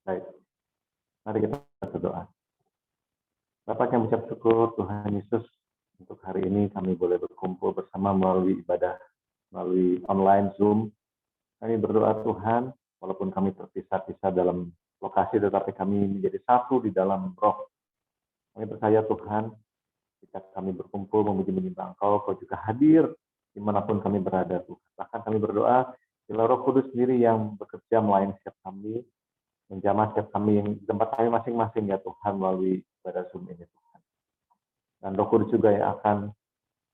Baik, mari kita berdoa. Bapak yang mengucap syukur Tuhan Yesus, untuk hari ini kami boleh berkumpul bersama melalui ibadah, melalui online Zoom. Kami berdoa Tuhan, walaupun kami terpisah-pisah dalam lokasi, tetapi kami menjadi satu di dalam roh. Kami percaya Tuhan, jika kami berkumpul memuji menyembah Engkau, Kau juga hadir dimanapun kami berada Tuhan. Bahkan kami berdoa, bila Roh Kudus sendiri yang bekerja melayani setiap kami, menjamah setiap kami yang di tempat kami masing-masing ya Tuhan, melalui ibadah Zoom ini Tuhan. Dan Roh Kudus juga yang akan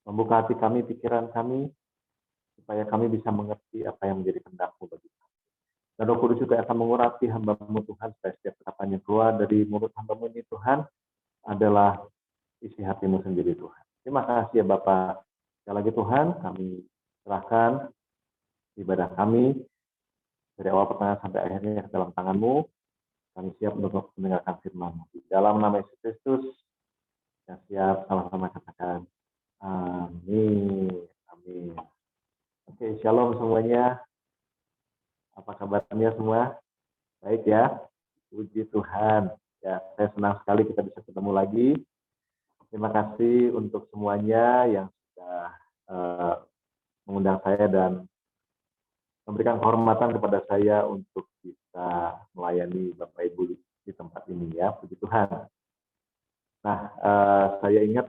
membuka hati kami, pikiran kami, supaya kami bisa mengerti apa yang menjadi kehendak-Mu bagi kami. Dan Roh Kudus juga akan mengurapi hamba-Mu Tuhan, supaya setiap kata yang keluar dari mulut hamba-Mu ini Tuhan, adalah isi hati-Mu sendiri Tuhan. Terima kasih ya Bapak. Sekali lagi Tuhan, kami serahkan ibadah kami dari awal pertengahan sampai akhirnya ke dalam tangan-Mu. Kami siap untuk mendengarkan firman-Mu. Di dalam nama Yesus Kristus, kita siap sama-sama katakan amin. Amin. Oke, shalom semuanya. Apa kabarnya semua? Baik ya. Puji Tuhan. Ya, saya senang sekali kita bisa ketemu lagi. Terima kasih untuk semuanya yang sudah mengundang saya dan memberikan kehormatan kepada saya untuk bisa melayani Bapak Ibu di tempat ini ya, puji Tuhan. Nah, saya ingat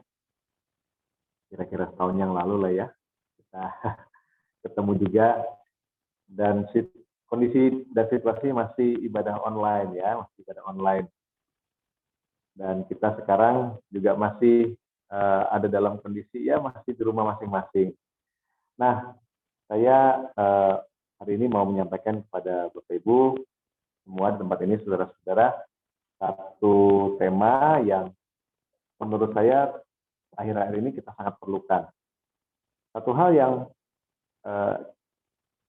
kira-kira setahun yang lalu lah ya, kita ketemu juga dan kondisi dan situasi masih ibadah online ya, masih ibadah online. Dan kita sekarang juga masih ada dalam kondisi ya masih di rumah masing-masing. Nah, saya hari ini mau menyampaikan kepada Bapak Ibu semua di tempat ini, saudara-saudara, satu tema yang menurut saya akhir-akhir ini kita sangat perlukan. Satu hal yang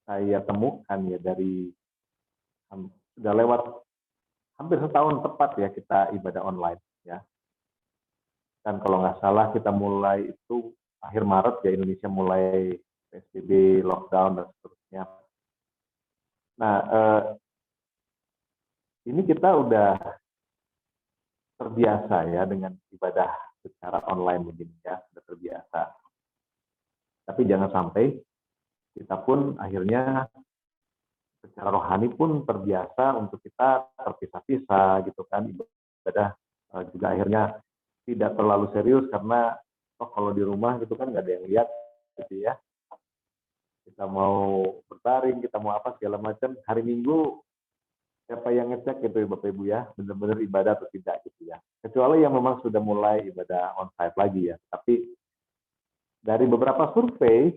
saya temukan ya dari sudah lewat hampir setahun tepat ya kita ibadah online ya. Dan kalau nggak salah kita mulai itu akhir Maret ya, Indonesia mulai PSBB, lockdown dan seterusnya. Nah, ini kita udah terbiasa ya dengan ibadah secara online begini ya, sudah terbiasa. Tapi jangan sampai kita pun akhirnya secara rohani pun terbiasa untuk kita terpisah-pisah gitu kan, ibadah juga akhirnya tidak terlalu serius karena kalau di rumah gitu kan nggak ada yang lihat gitu ya. Kita mau berbaring, kita mau apa segala macam, hari Minggu siapa yang ngecek gitu ya Bapak Ibu ya, benar-benar ibadah atau tidak gitu ya. Kecuali yang memang sudah mulai ibadah on-site lagi ya. Tapi dari beberapa survei,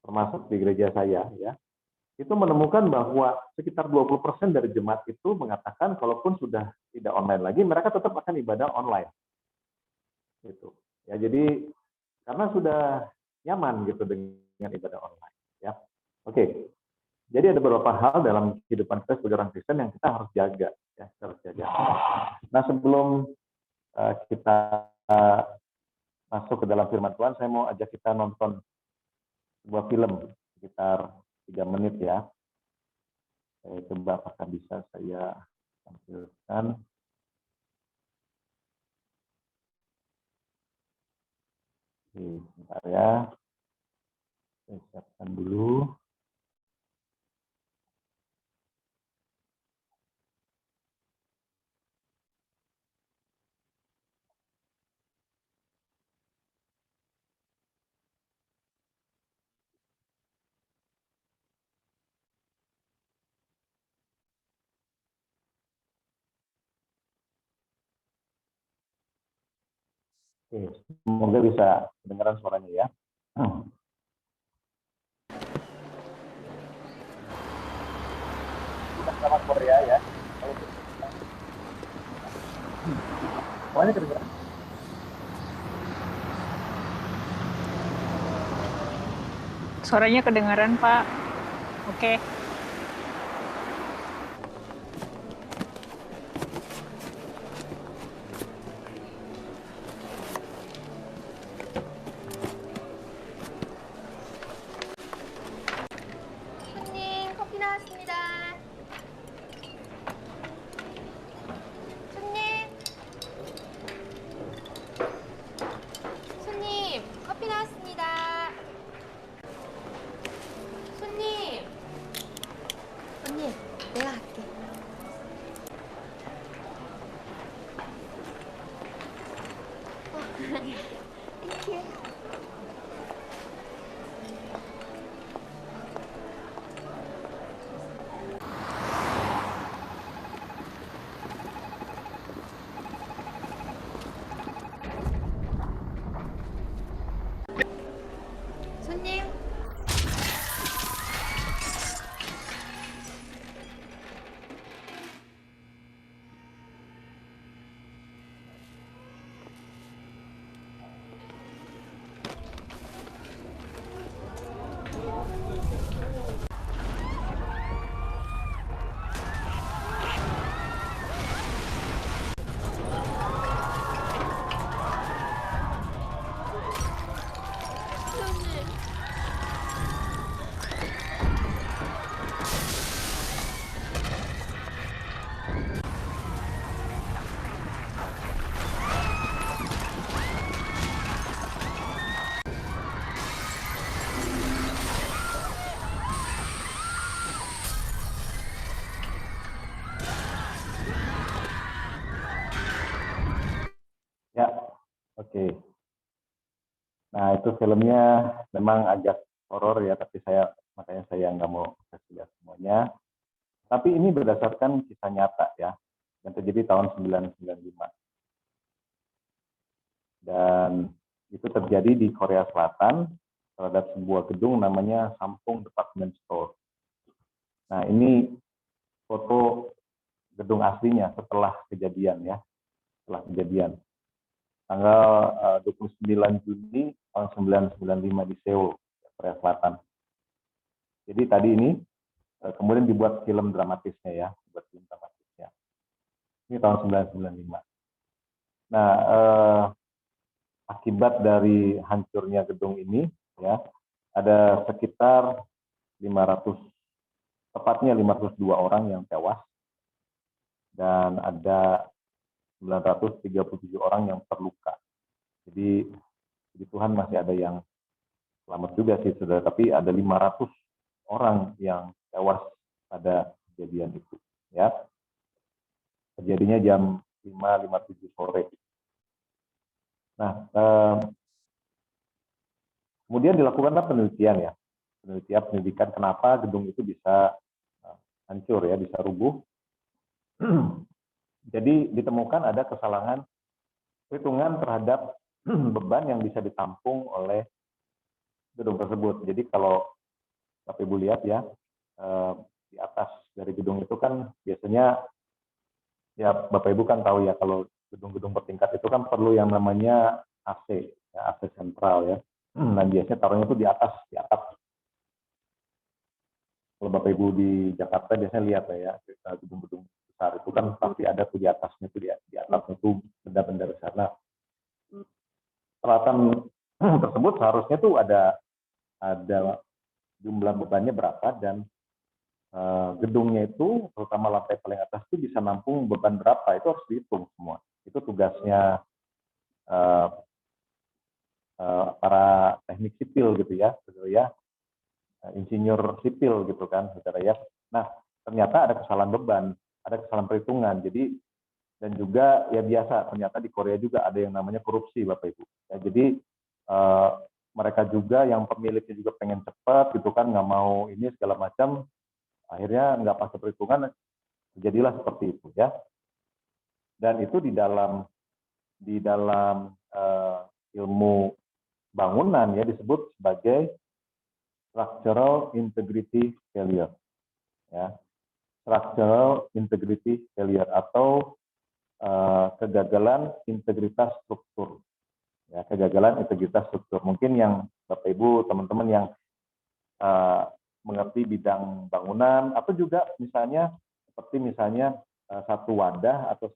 termasuk di gereja saya ya, itu menemukan bahwa sekitar 20% dari jemaat itu mengatakan kalaupun sudah tidak online lagi, mereka tetap akan ibadah online. Gitu. Ya, jadi karena sudah nyaman gitu dengan ibadah online ya. Oke. Jadi ada beberapa hal dalam kehidupan kita sebagai orang Kristen yang kita harus jaga ya, kita harus jaga. Nah, sebelum kita masuk ke dalam firman Tuhan, saya mau ajak kita nonton sebuah film sekitar 3 menit ya. Saya coba apakah bisa saya tampilkan. Oke, sebentar ya. Saya siapkan dulu. Oke, semoga bisa kedengaran suaranya ya. Sama Korea ya. Semuanya kedengaran. Suaranya kedengaran, Pak. Oke. 손님, 커피 나왔습니다. 손님. Ya, oke. Nah, itu filmnya memang agak horor ya, tapi makanya saya nggak mau kasih lihat semuanya. Tapi ini berdasarkan kisah nyata ya, yang terjadi tahun 1995. Dan itu terjadi di Korea Selatan terhadap sebuah gedung namanya Sampung Department Store. Nah, ini foto gedung aslinya setelah kejadian ya, setelah kejadian. Tanggal 29 Juni tahun 1995 di Seoul, Korea Selatan. Jadi tadi ini kemudian dibuat film dramatisnya ya, dibuat film dramatisnya. Ini tahun 1995. Nah, akibat dari hancurnya gedung ini ya, ada sekitar 500, tepatnya 502 orang yang tewas dan ada 937 orang yang terluka. Jadi puji Tuhan masih ada yang selamat juga sih saudara, tapi ada 500 orang yang tewas pada kejadian itu ya. Terjadinya jam 5.57 sore. Nah, kemudian dilakukanlah penelitian ya, penelitian kenapa gedung itu bisa hancur ya, bisa rubuh. Jadi ditemukan ada kesalahan perhitungan terhadap beban yang bisa ditampung oleh gedung tersebut. Jadi kalau Bapak Ibu lihat ya, di atas dari gedung itu kan biasanya ya Bapak Ibu kan tahu ya, kalau gedung-gedung bertingkat itu kan perlu yang namanya AC, ya, AC sentral ya. Nah biasanya taruhnya itu di atap. Kalau Bapak Ibu di Jakarta biasanya lihat ya, gedung-gedung besar itu kan pasti ada tuh di atasnya tuh, di atapnya itu benda-benda besar. Nah, peralatan tersebut seharusnya tuh ada jumlah bebannya berapa dan gedungnya itu terutama lantai paling atas itu bisa nampung beban berapa, itu harus dihitung semua. Itu tugasnya para teknik sipil gitu ya, insinyur sipil gitu kan, saudara ya. Nah, ternyata ada kesalahan beban, ada kesalahan perhitungan. Jadi dan juga ya biasa, ternyata di Korea juga ada yang namanya korupsi, Bapak Ibu. Ya, jadi mereka juga yang pemiliknya juga pengen cepat gitu kan, nggak mau ini segala macam, akhirnya nggak pas perhitungan, jadilah seperti itu ya. Dan itu di dalam ilmu bangunan ya disebut sebagai structural integrity failure ya, structural integrity failure atau kegagalan integritas struktur ya, kegagalan integritas struktur. Mungkin yang Bapak Ibu teman-teman yang mengerti bidang bangunan atau juga misalnya seperti misalnya satu wadah atau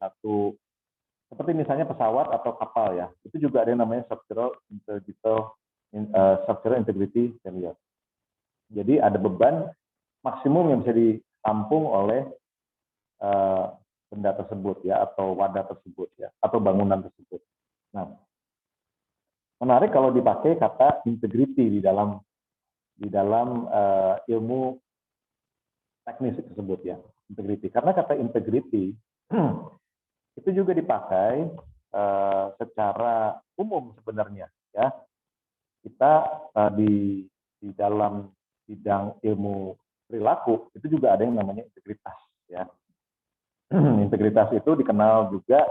seperti misalnya pesawat atau kapal ya, itu juga ada yang namanya structural integrity failure. Jadi ada beban maksimum yang bisa ditampung oleh benda tersebut ya, atau wadah tersebut ya, atau bangunan tersebut. Nah, menarik kalau dipakai kata integrity di dalam ilmu teknis tersebut ya, integrity. Karena kata integrity itu juga dipakai secara umum sebenarnya ya. kita di dalam bidang ilmu perilaku itu juga ada yang namanya integritas, ya. Integritas itu dikenal juga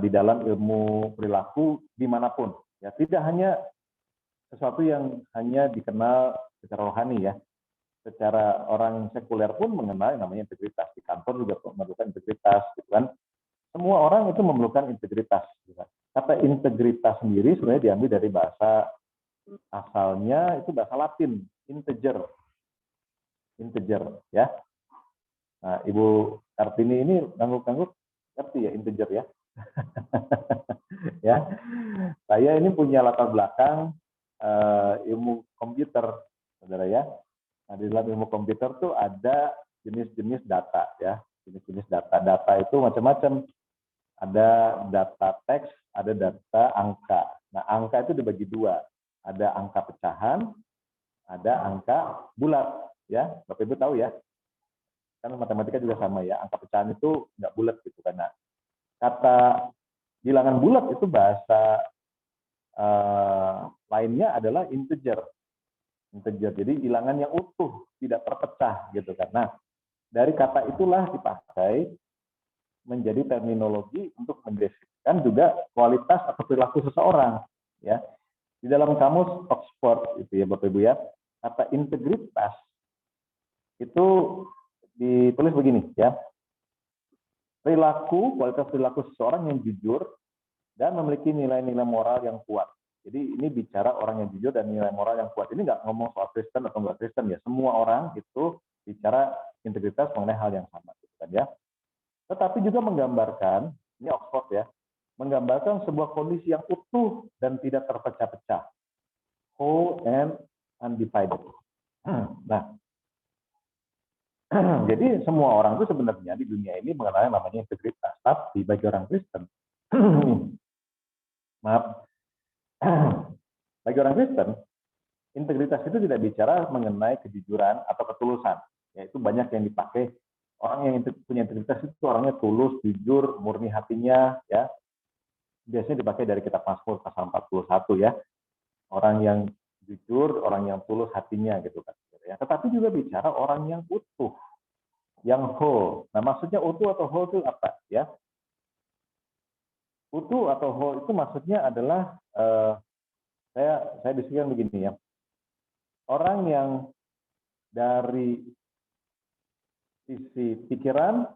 di dalam ilmu perilaku dimanapun, ya. Tidak hanya sesuatu yang hanya dikenal secara rohani, ya. Secara orang sekuler pun mengenal yang namanya integritas. Di kantor juga memerlukan integritas, gitu kan. Semua orang itu memerlukan integritas. Gitu kan. Kata integritas sendiri sebenarnya diambil dari bahasa asalnya itu bahasa Latin, integer, integer, ya. Nah, Ibu Kartini ini ngangguk-ngangguk ngerti ya integer ya. Ya, saya ini punya latar belakang ilmu komputer, saudara ya. Nah, di dalam ilmu komputer tuh ada jenis-jenis data ya, jenis-jenis data. Data itu macam-macam. Ada data teks, ada data angka. Nah, angka itu dibagi dua. Ada angka pecahan, ada angka bulat. Ya, Bapak Ibu tahu ya. Kan matematika juga sama ya. Angka pecahan itu nggak bulat gitu karena kata bilangan bulat itu bahasa lainnya adalah integer. Integer. Jadi bilangan yang utuh, tidak terpecah gitu kan. Nah, dari kata itulah dipakai menjadi terminologi untuk mendeskripsikan juga kualitas atau perilaku seseorang, ya. Di dalam kamus Oxford itu ya Bapak Ibu ya, kata integritas itu ditulis begini ya. Kualitas perilaku seseorang yang jujur dan memiliki nilai-nilai moral yang kuat. Jadi ini bicara orang yang jujur dan nilai moral yang kuat. Ini nggak ngomong soal Kristen atau nggak Kristen ya. Semua orang itu bicara integritas mengenai hal yang sama, gitu kan ya. Tetapi juga menggambarkan, ini Oxford ya, menggambarkan sebuah kondisi yang utuh dan tidak terpecah-pecah, whole and undivided. Nah, jadi semua orang itu sebenarnya di dunia ini mengenal namanya integritas. Tapi bagi orang Kristen, maaf, bagi orang Kristen, integritas itu tidak bicara mengenai kejujuran atau ketulusan. Yaitu banyak yang dipakai. Orang yang punya integritas itu orangnya tulus, jujur, murni hatinya, ya. Biasanya dipakai dari kitab Mazmur pasal 41 ya. Orang yang jujur, orang yang tulus hatinya gitu kan. Ya. Tetapi juga bicara orang yang utuh, yang whole. Nah, maksudnya utuh atau whole itu apa? Ya. Utuh atau whole itu maksudnya adalah saya diskusikan begini ya. Orang yang dari sisi pikiran,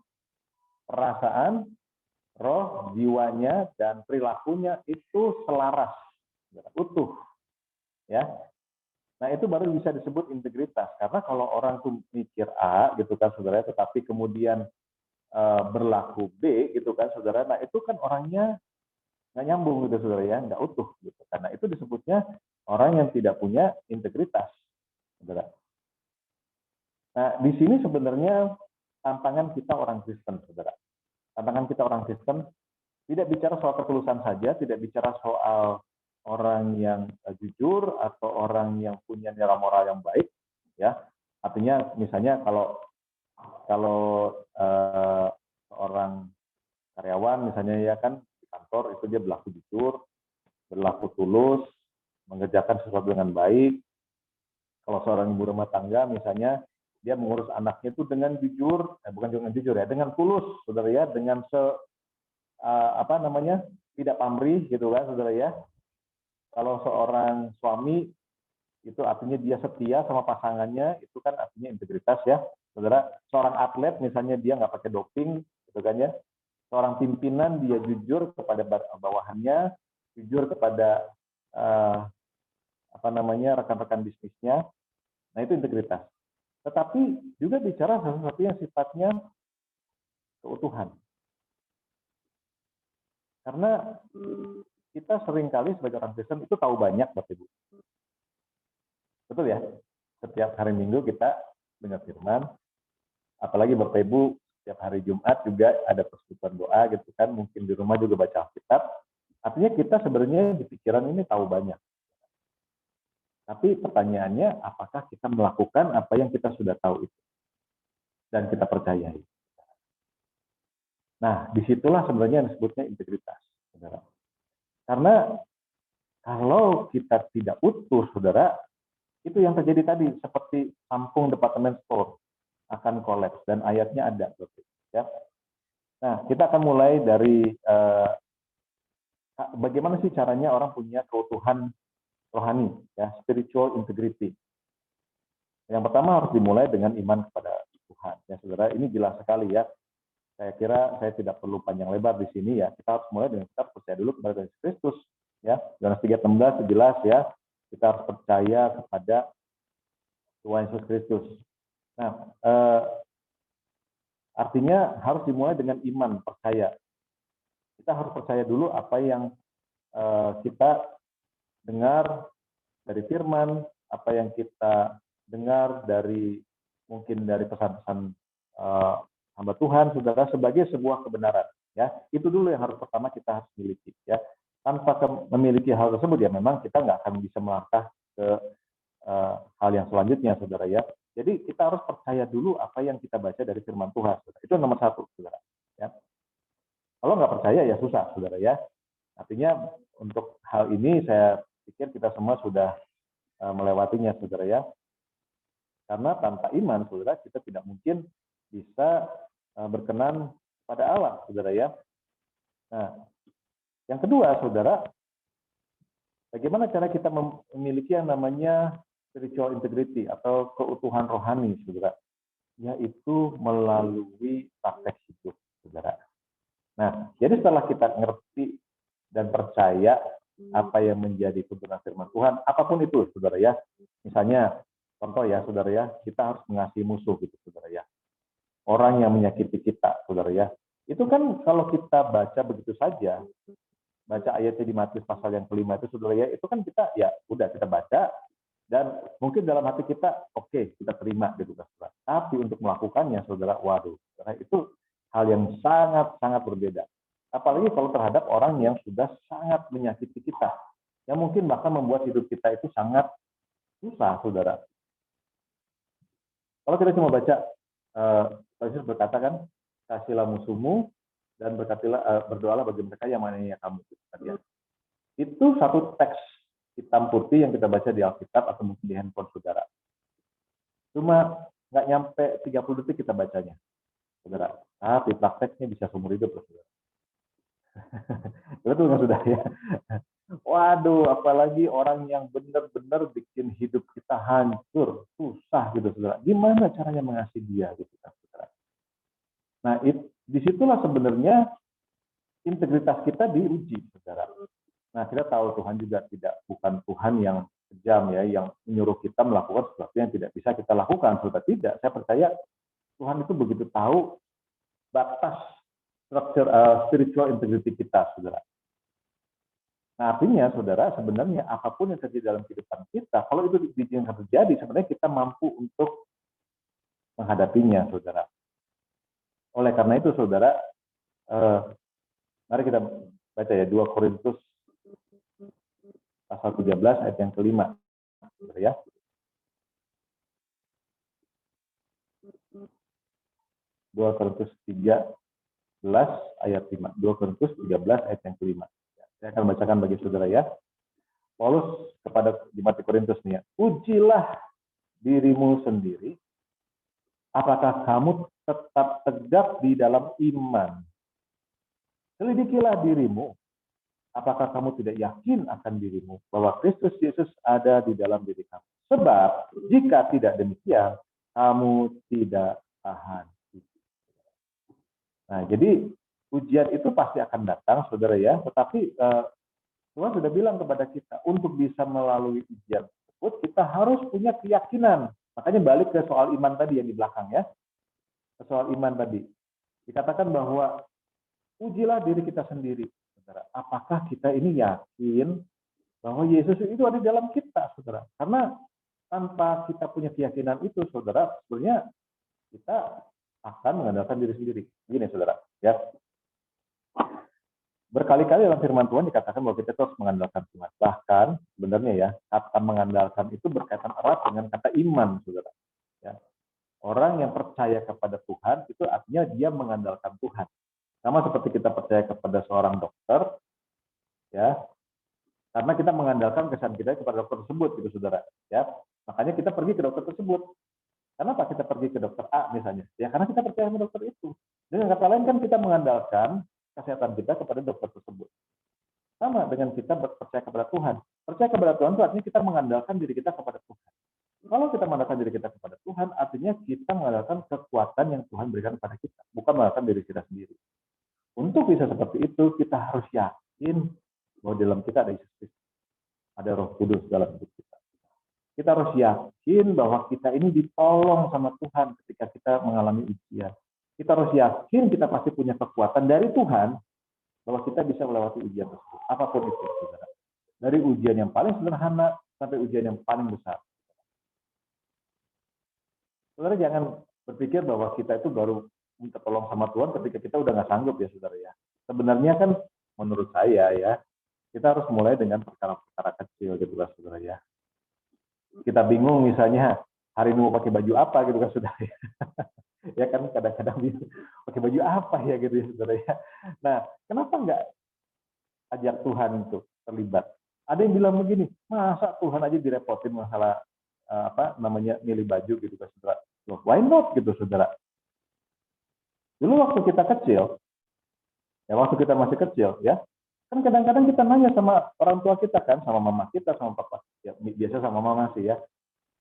perasaan, roh, jiwanya, dan perilakunya itu selaras, utuh. Ya, nah itu baru bisa disebut integritas. Karena kalau orang tuh mikir A, gitu kan saudara, tetapi kemudian berlaku B, gitu kan saudara, nah itu kan orangnya nggak nyambung gitu saudara ya, nggak utuh gitu. Karena itu disebutnya orang yang tidak punya integritas, saudara. Nah, di sini sebenarnya tantangan kita orang Kristen, saudara. Tantangan kita orang Kristen tidak bicara soal ketulusan saja, tidak bicara soal orang yang jujur atau orang yang punya nilai moral yang baik, ya. Artinya misalnya kalau seorang karyawan misalnya ya kan di kantor itu dia berlaku jujur, berlaku tulus, mengerjakan sesuatu dengan baik. Kalau seorang ibu rumah tangga misalnya dia mengurus anaknya itu dengan jujur, bukan dengan jujur ya, dengan tulus, saudara ya, dengan tidak pamrih gitu kan, saudara ya. Kalau seorang suami itu artinya dia setia sama pasangannya, itu kan artinya integritas ya, saudara. Seorang atlet misalnya dia nggak pakai doping, gitu kan ya. Seorang pimpinan dia jujur kepada bawahannya, jujur kepada rekan-rekan bisnisnya. Nah itu integritas. Tetapi juga bicara sesuatu yang sifatnya keutuhan. Karena kita seringkali sebagai orang Kristen itu tahu banyak, Bapak Ibu. Betul ya? Setiap hari Minggu kita dengar firman, apalagi Bapak Ibu setiap hari Jumat juga ada persekutuan doa gitu kan, mungkin di rumah juga baca Alkitab. Artinya kita sebenarnya di pikiran ini tahu banyak. Tapi pertanyaannya, apakah kita melakukan apa yang kita sudah tahu itu dan kita percayai? Nah, disitulah sebenarnya yang disebutnya integritas, saudara. Karena Kalau kita tidak utuh, saudara, itu yang terjadi tadi, seperti Kampung Department Store akan kolaps, dan ayatnya ada. Ya. Nah, kita akan mulai dari bagaimana sih caranya orang punya keutuhan rohani, ya, spiritual integrity. Yang pertama harus dimulai dengan iman kepada Tuhan. Ya, saudara, ini jelas sekali ya. Saya kira saya tidak perlu panjang lebar di sini ya. Kita harus mulai dengan kita percaya dulu kepada Yesus Kristus. Ya, Yohanes 3:16 jelas ya. Kita harus percaya kepada Tuhan Yesus Kristus. Nah, artinya harus dimulai dengan iman, percaya. Kita harus percaya dulu apa yang kita dengar dari firman, apa yang kita dengar dari mungkin dari pesan-pesan hamba Tuhan, saudara, sebagai sebuah kebenaran. Ya, itu dulu yang harus pertama kita harus miliki. Ya, tanpa memiliki hal tersebut ya memang kita nggak akan bisa melangkah ke hal yang selanjutnya, saudara ya. Jadi kita harus percaya dulu apa yang kita baca dari firman Tuhan. Saudara. Itu nomor satu, saudara. Ya. Kalau nggak percaya ya susah, saudara ya. Artinya untuk hal ini saya pikir kita semua sudah melewatinya, saudara ya. Karena tanpa iman, saudara, kita tidak mungkin bisa berkenan pada Allah, saudara ya. Nah, yang kedua, saudara, bagaimana cara kita memiliki yang namanya spiritual integrity atau keutuhan rohani, saudara? Yaitu melalui praktek hidup, saudara. Nah, jadi setelah kita ngerti dan percaya apa yang menjadi tuntunan firman Tuhan, apapun itu, saudara ya. Misalnya, contoh ya, saudara ya, kita harus mengasihi musuh, gitu, saudara ya. Orang yang menyakiti kita, saudara ya. Itu kan kalau kita baca begitu saja, baca ayatnya di Matius pasal yang kelima itu, saudara ya, itu kan kita ya udah kita baca dan mungkin dalam hati kita oke, kita terima gitu, saudara. Tapi untuk melakukannya, saudara, waduh, saudara, itu hal yang sangat-sangat berbeda. Apalagi kalau terhadap orang yang sudah sangat menyakiti kita, yang mungkin bahkan membuat hidup kita itu sangat susah, saudara. Kalau kita cuma baca, Yesus berkata kan, kasihilah musuhmu dan berdoalah bagi mereka yang menganiaya kamu. Itu satu teks hitam putih yang kita baca di Alkitab atau mungkin di handphone saudara. Cuma nggak nyampe 30 detik kita bacanya, saudara. Tapi prakteknya bisa seumur hidup, saudara. Betul nggak, saudara ya? Waduh, apalagi orang yang benar-benar bikin hidup kita hancur, susah gitu, saudara. Gimana caranya mengasihi dia, gitu, saudara? Nah, disitulah sebenarnya integritas kita diuji, saudara. Nah, kita tahu Tuhan juga bukan Tuhan yang kejam ya, yang menyuruh kita melakukan sesuatu yang tidak bisa kita lakukan, saudara. Tidak, saya percaya Tuhan itu begitu tahu batas spiritual integrity kita, saudara. Nah, artinya, saudara, sebenarnya apapun yang terjadi dalam kehidupan kita, kalau itu yang terjadi, sebenarnya kita mampu untuk menghadapinya, saudara. Oleh karena itu, saudara, mari kita baca ya 2 Korintus pasal 13 ayat yang kelima, saudara ya. 2 Korintus 13 ayat 5. 2 Korintus 13 ayat yang kelima. Saya akan bacakan bagi saudara ya. Paulus kepada jemaat di Korintus nih ya. Ujilah dirimu sendiri. Apakah kamu tetap tegak di dalam iman? Selidikilah dirimu. Apakah kamu tidak yakin akan dirimu bahwa Kristus Yesus ada di dalam diri kamu? Sebab jika tidak demikian, kamu tidak tahan. Nah, jadi ujian itu pasti akan datang, saudara ya. Tetapi Tuhan sudah bilang kepada kita, untuk bisa melalui ujian tersebut, kita harus punya keyakinan. Makanya balik ke soal iman tadi yang di belakang ya. Ke soal iman tadi. Dikatakan bahwa ujilah diri kita sendiri, saudara. Apakah kita ini yakin bahwa Yesus itu ada di dalam kita, saudara? Karena tanpa kita punya keyakinan itu, saudara, sebenarnya kita akan mengandalkan diri sendiri. Begini, saudara, ya. Berkali-kali dalam firman Tuhan dikatakan bahwa kita harus mengandalkan Tuhan. Bahkan sebenarnya ya, kata mengandalkan itu berkaitan erat dengan kata iman, saudara. Ya. Orang yang percaya kepada Tuhan itu artinya dia mengandalkan Tuhan. Sama seperti kita percaya kepada seorang dokter, ya. Karena kita mengandalkan kesan kita kepada dokter tersebut, gitu saudara. Ya, makanya kita pergi ke dokter tersebut. Kenapa kita pergi ke dokter A misalnya? Ya karena kita percaya sama dokter itu. Dengan kata lain kan kita mengandalkan kesehatan kita kepada dokter tersebut. Sama dengan kita percaya kepada Tuhan. Percaya kepada Tuhan itu artinya kita mengandalkan diri kita kepada Tuhan. Kalau kita mengandalkan diri kita kepada Tuhan, artinya kita mengandalkan kekuatan yang Tuhan berikan kepada kita, bukan mengandalkan diri kita sendiri. Untuk bisa seperti itu, kita harus yakin bahwa dalam kita ada Yesus Kristus, ada Roh Kudus dalam hidup kita. Kita harus yakin bahwa kita ini ditolong sama Tuhan ketika kita mengalami ujian. Kita harus yakin kita pasti punya kekuatan dari Tuhan bahwa kita bisa melewati ujian tersebut, apapun itu, saudara. Dari ujian yang paling sederhana sampai ujian yang paling besar. Saudara jangan berpikir bahwa kita itu baru minta tolong sama Tuhan ketika kita udah nggak sanggup ya, saudara ya. Sebenarnya kan menurut saya ya, kita harus mulai dengan perkara-perkara kecil gitu kan, saudara ya. Kita bingung misalnya hari ini mau pakai baju apa gitu kan, saudara ya. Ya kan kadang-kadang pakai baju apa ya gitu ya, saudara ya. Nah, kenapa nggak ajak Tuhan itu terlibat? Ada yang bilang begini, masa Tuhan aja direpotin masalah milih baju gitu kan, saudara. Loh, why not gitu, saudara? Dulu waktu kita kecil, ya waktu kita masih kecil ya, kan kadang-kadang kita nanya sama orang tua kita kan, sama mama kita, sama papa. Ya biasa sama mama sih ya.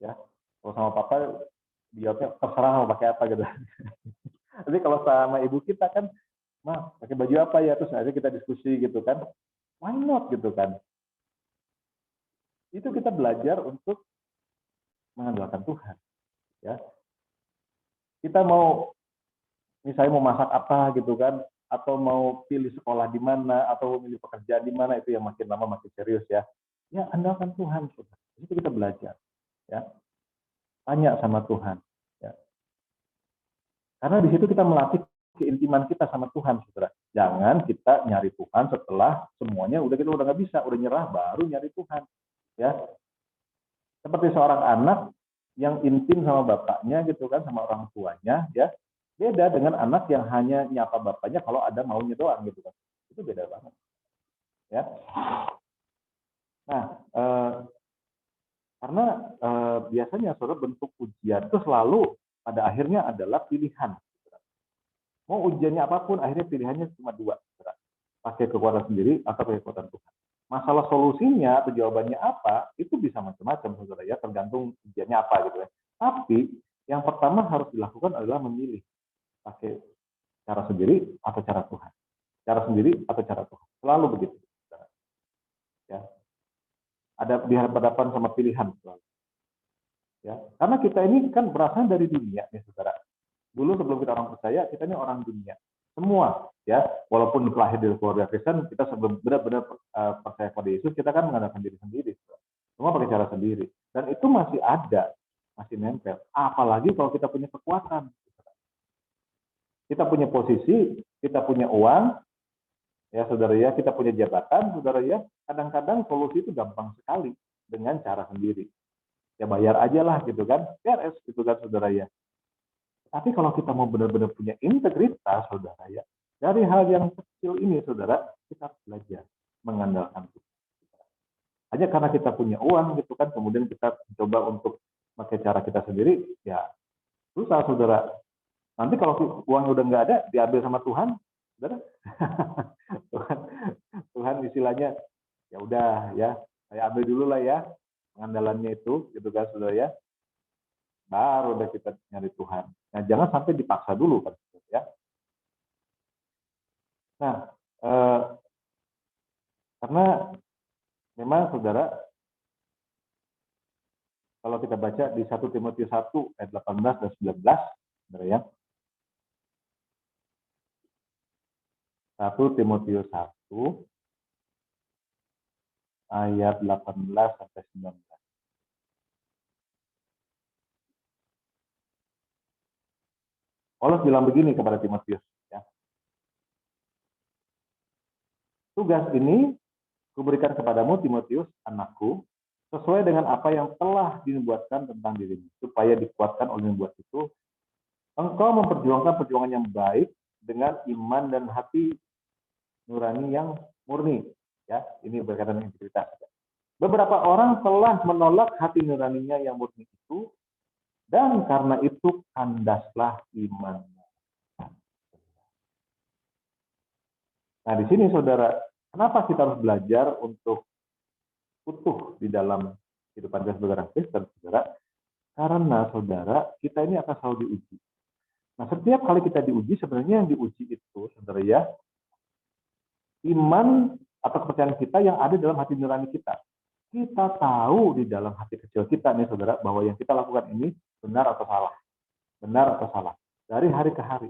Ya. Kalau sama papa jawabnya terserah mau pakai apa gitu. Tapi kalau sama ibu kita kan, "Ma, pakai baju apa ya?" Terus akhirnya kita diskusi gitu kan. Why not gitu kan? Itu kita belajar untuk mengandalkan Tuhan, ya. Kita mau misalnya mau masak apa gitu kan, atau mau pilih sekolah di mana, atau pilih pekerjaan di mana, itu yang makin lama makin serius ya. Ya andalkan Tuhan, saudara. Itu kita belajar, ya. Tanya sama Tuhan, ya. Karena di situ kita melatih keintiman kita sama Tuhan, saudara. Jangan kita nyari Tuhan setelah semuanya kita udah nggak bisa, udah nyerah, baru nyari Tuhan, ya. Seperti seorang anak yang intim sama bapaknya gitu kan, sama orang tuanya, ya. Beda dengan anak yang hanya nyapa bapaknya kalau ada maunya doang gitu kan. Itu beda banget. Ya. Nah, karena biasanya saudara bentuk ujian itu selalu pada akhirnya adalah pilihan. Mau ujiannya apapun, akhirnya pilihannya cuma dua. Saudara. Pakai kekuatan sendiri atau pakai kekuatan Tuhan. Masalah solusinya atau jawabannya apa, itu bisa macam-macam, saudara ya, tergantung ujiannya apa gitu ya. Tapi yang pertama harus dilakukan adalah memilih. Pakai cara sendiri atau cara Tuhan, cara sendiri atau cara Tuhan, selalu begitu, saudara. Ya, ada dihadapan sama pilihan selalu. Ya, karena kita ini kan berasal dari dunia, ya saudara. Dulu sebelum kita orang percaya, kita ini orang dunia, semua, ya. Walaupun lahir dari keluarga Kristen, kita sebelum benar-benar percaya pada Yesus, kita kan mengandalkan diri sendiri, saudara. Semua pakai cara sendiri, dan itu masih ada, masih nempel. Apalagi kalau kita punya kekuatan. Kita punya posisi, kita punya uang, ya saudara ya, kita punya jabatan, saudara ya. Kadang-kadang solusi itu gampang sekali dengan cara sendiri. Ya bayar aja lah gitu kan, beres gitu kan, saudara ya. Tapi kalau kita mau benar-benar punya integritas, saudara ya, dari hal yang kecil ini, saudara, kita belajar mengandalkan Tuhan. Hanya karena kita punya uang gitu kan, kemudian kita coba untuk pakai cara kita sendiri, ya susah, saudara. Nanti kalau uangnya udah nggak ada, diambil sama Tuhan, saudara. Tuhan istilahnya, ya udah ya, saya ambil dulu lah ya, pengandalannya itu, gitu kan, saudara ya. Baru udah kita nyari Tuhan. Nah, jangan sampai dipaksa dulu, kan, ya. Nah, karena memang, saudara, kalau kita baca di 1 Timotius 1 ayat 18 dan 19, saudara ya. 1 Timotius 1 ayat 18 sampai 19. Paulus bilang begini kepada Timotius, ya. Tugas ini kuberikan kepadamu, Timotius, anakku, sesuai dengan apa yang telah dinubuatkan tentang dirimu, supaya dikuatkan oleh nubuat itu, engkau memperjuangkan perjuangan yang baik dengan iman dan hati nurani yang murni. Ya, ini berkaitan dengan integritas. Beberapa orang telah menolak hati nuraninya yang murni itu, dan karena itu kandaslah imannya. Nah, di sini saudara, kenapa kita harus belajar untuk utuh di dalam kehidupan kita sebagai orang Kristen, saudara? Karena saudara, kita ini akan selalu diuji. Nah, setiap kali kita diuji, sebenarnya yang diuji itu, saudara ya, iman atau kepercayaan kita yang ada dalam hati nurani kita. Kita tahu di dalam hati kecil kita nih, saudara, bahwa yang kita lakukan ini benar atau salah. Benar atau salah. Dari hari ke hari.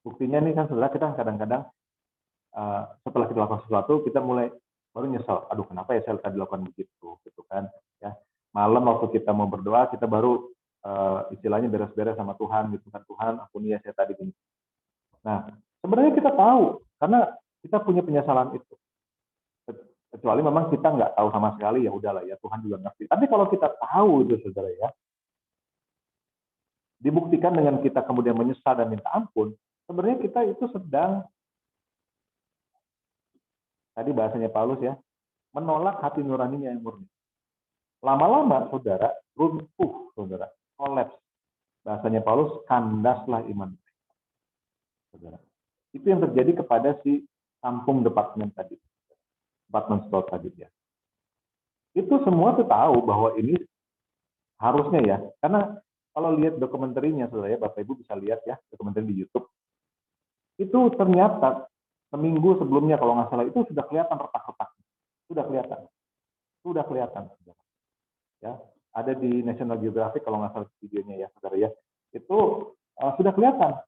Buktinya nih kan, saudara, kita kadang-kadang setelah kita lakukan sesuatu, kita mulai baru nyesel. Aduh, kenapa ya saya tadi lakukan begitu, gitu kan? Ya, malam waktu kita mau berdoa, kita baru istilahnya beres-beres sama Tuhan, gitu kan? Tuhan, ampuni ya saya tadi gini. Nah, sebenarnya kita tahu karena kita punya penyesalan itu. Kecuali memang kita nggak tahu sama sekali, ya udahlah ya, Tuhan juga ngerti. Tapi kalau kita tahu itu, saudara ya, dibuktikan dengan kita kemudian menyesal dan minta ampun, sebenarnya kita itu sedang, tadi bahasanya Paulus ya, menolak hati nuraninya yang murni. Lama-lama, saudara, runtuh, saudara, kolaps. Bahasanya Paulus, kandaslah iman. Saudara. Itu yang terjadi kepada si Kampung Departemen tadi. Departemen Store tadi ya. Itu semua tuh tahu bahwa ini harusnya ya, karena kalau lihat dokumenterinya, saudara ya, Bapak Ibu bisa lihat ya, dokumenter di YouTube. Itu ternyata seminggu sebelumnya kalau nggak salah itu sudah kelihatan retak-retak. Sudah kelihatan. Saudara. Ya, ada di National Geographic kalau nggak salah videonya ya, saudara ya. Itu sudah kelihatan.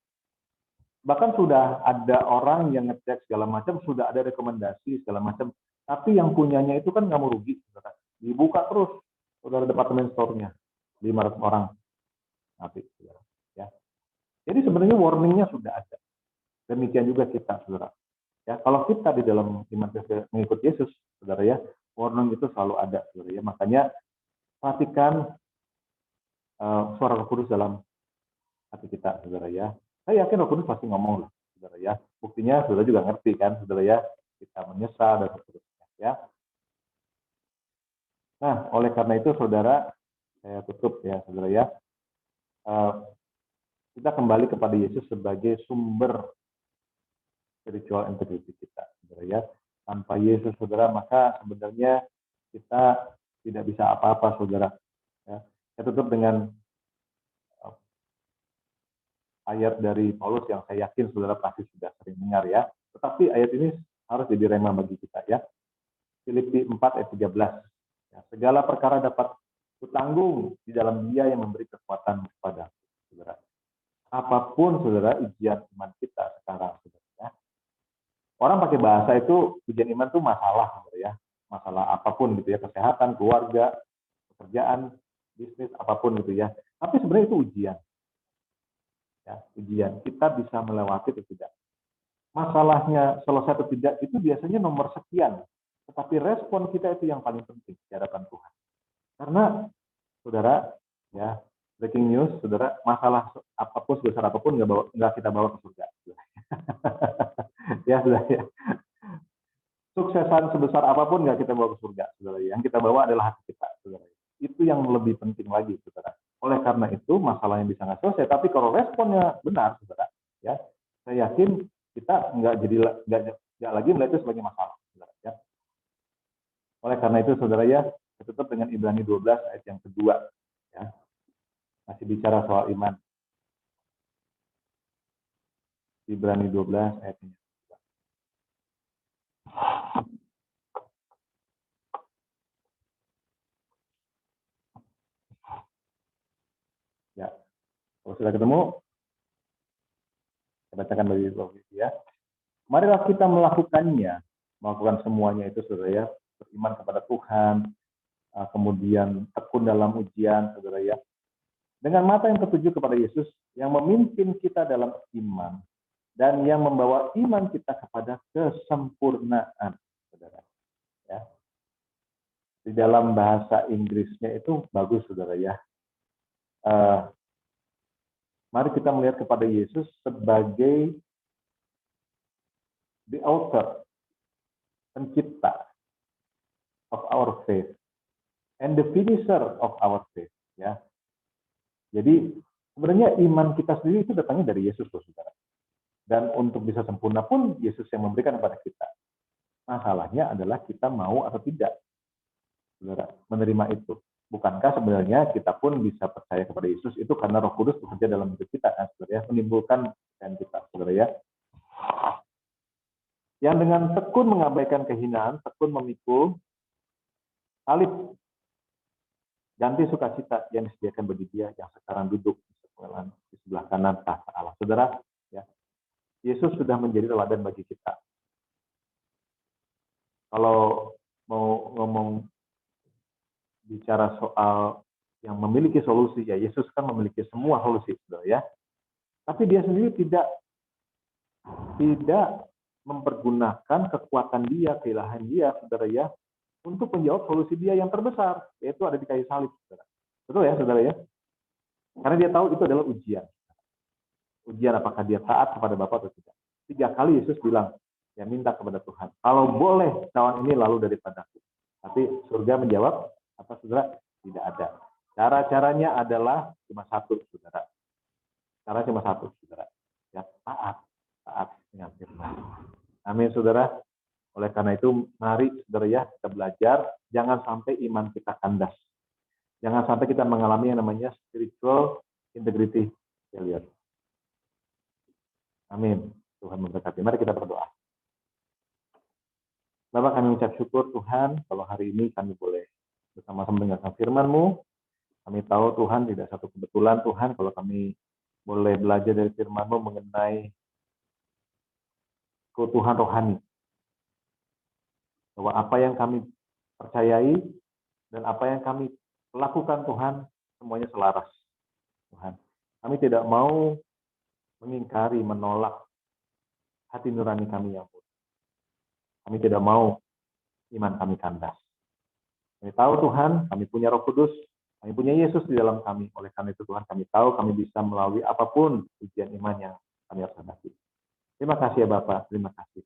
Bahkan sudah ada orang yang ngecek segala macam, sudah ada rekomendasi segala macam. Tapi yang punyanya itu kan nggak mau rugi, saudara. Dibuka terus, saudara, departemen store-nya, 500 orang mati, saudara. Ya. Jadi sebenarnya warningnya sudah ada. Demikian juga kita, saudara. Ya, kalau kita di dalam iman mengikut Yesus, saudara ya, warning itu selalu ada, saudara ya. Makanya perhatikan suara Roh Kudus dalam hati kita, saudara ya. Saya yakin Roh Kudus pasti ngomong lah, saudara ya. Buktinya saudara juga ngerti kan, saudara ya. Kita menyesal dan seterusnya, ya. Nah, oleh karena itu, saudara, saya tutup ya, saudara ya. Kita kembali kepada Yesus sebagai sumber spiritual integrity kita, saudara ya. Tanpa Yesus, saudara, maka sebenarnya kita tidak bisa apa-apa, saudara. Ya. Saya tutup dengan ayat dari Paulus yang saya yakin saudara pasti sudah sering dengar ya. Tetapi ayat ini harus jadi rema bagi kita ya. Filipi 4 ayat 13. Ya, segala perkara dapat kutanggung di dalam Dia yang memberi kekuatan kepada saudara. Apapun saudara ujian iman kita sekarang, saudara ya. Orang pakai bahasa itu ujian iman itu masalah, saudara ya. Masalah apapun gitu ya, kesehatan, keluarga, pekerjaan, bisnis, apapun gitu ya. Tapi sebenarnya itu ujian. Ya, ujian. Kita bisa melewati atau tidak. Masalahnya selesai atau tidak itu biasanya nomor sekian. Tetapi respon kita itu yang paling penting di hadapan Tuhan. Karena, saudara, ya, breaking news, saudara, masalah apapun, sebesar apapun nggak kita bawa ke surga. Ya, saudara ya. Suksesan sebesar apapun nggak kita bawa ke surga, saudara. Yang kita bawa adalah hati kita, saudara. Itu yang lebih penting lagi, saudara. Oleh karena itu, masalah yang bisa nggak selesai. Tapi kalau responnya benar, saudara, ya, saya yakin kita nggak lagi melihat itu sebagai masalah, saudara. Ya. Oleh karena itu, saudara ya, tutup dengan Ibrani 12 ayat yang kedua, ya, masih bicara soal iman. Ibrani 12 ayat yang kedua. Ya, kalau sudah ketemu, saya bacakan bagi Bapak ya. Marilah kita melakukan semuanya itu, saudara ya, beriman kepada Tuhan, kemudian tekun dalam ujian, saudara ya. Dengan mata yang tertuju kepada Yesus, yang memimpin kita dalam iman, dan yang membawa iman kita kepada kesempurnaan, saudara. Ya. Di dalam bahasa Inggrisnya itu bagus, saudara ya. Mari kita melihat kepada Yesus sebagai the author, pencipta of our faith and the finisher of our faith, ya. Jadi sebenarnya iman kita sendiri itu datangnya dari Yesus, saudara. Dan untuk bisa sempurna pun Yesus yang memberikan kepada kita. Masalahnya adalah kita mau atau tidak, saudara, menerima itu. Bukankah sebenarnya kita pun bisa percaya kepada Yesus itu karena Roh Kudus bekerja dalam hidup kita, kan, saudara, menimbulkan dan kita, saudara, ya. Yang dengan tekun mengabaikan kehinaan, tekun memikul salib, ganti sukacita yang disediakan bagi dia yang sekarang duduk di sebelah kanan tahta Allah. Saudara, ya, Yesus sudah menjadi teladan bagi kita. Kalau mau ngomong bicara soal yang memiliki solusi, ya Yesus kan memiliki semua solusi, saudara, ya. Tapi dia sendiri tidak mempergunakan kekuatan dia, keilahan dia, saudara, ya, untuk menjawab solusi dia yang terbesar, yaitu ada di kayu salib, saudara. Betul ya, saudara, ya? Karena dia tahu itu adalah ujian. Ujian apakah dia taat kepada Bapa atau tidak. 3 kali Yesus bilang, ya minta kepada Tuhan, kalau boleh cawan ini lalu daripadaku. Tapi surga menjawab, apa, saudara? Tidak ada. Cara-caranya adalah cuma satu, saudara. Cara cuma satu, saudara. Ya, taat dengan firman. Amin, saudara. Oleh karena itu, mari, saudara, ya, kita belajar, jangan sampai iman kita kandas. Jangan sampai kita mengalami yang namanya spiritual integrity failure. Amin. Tuhan memberkati. Mari kita berdoa. Bapak, kami ucap syukur Tuhan, kalau hari ini kami boleh bersama-sama mendengarkan firman-Mu. Kami tahu Tuhan tidak satu kebetulan Tuhan kalau kami boleh belajar dari firman-Mu mengenai keutuhan rohani. Bahwa apa yang kami percayai dan apa yang kami lakukan Tuhan, semuanya selaras. Tuhan, kami tidak mau mengingkari, menolak hati nurani kami yang putih. Kami tidak mau iman kami kandas. Kami tahu Tuhan, kami punya Roh Kudus, kami punya Yesus di dalam kami. Oleh karena itu Tuhan, kami tahu kami bisa melalui apapun ujian iman yang kami harus hadapi. Terima kasih ya Bapak, terima kasih.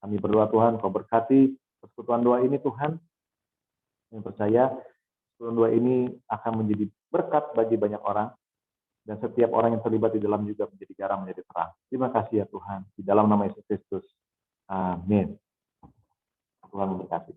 Kami berdoa Tuhan, Kau berkati persekutuan doa ini Tuhan. Kami percaya persekutuan doa ini akan menjadi berkat bagi banyak orang. Dan setiap orang yang terlibat di dalam juga menjadi garam, menjadi terang. Terima kasih ya Tuhan. Di dalam nama Yesus Kristus. Amin. Tuhan memberkati.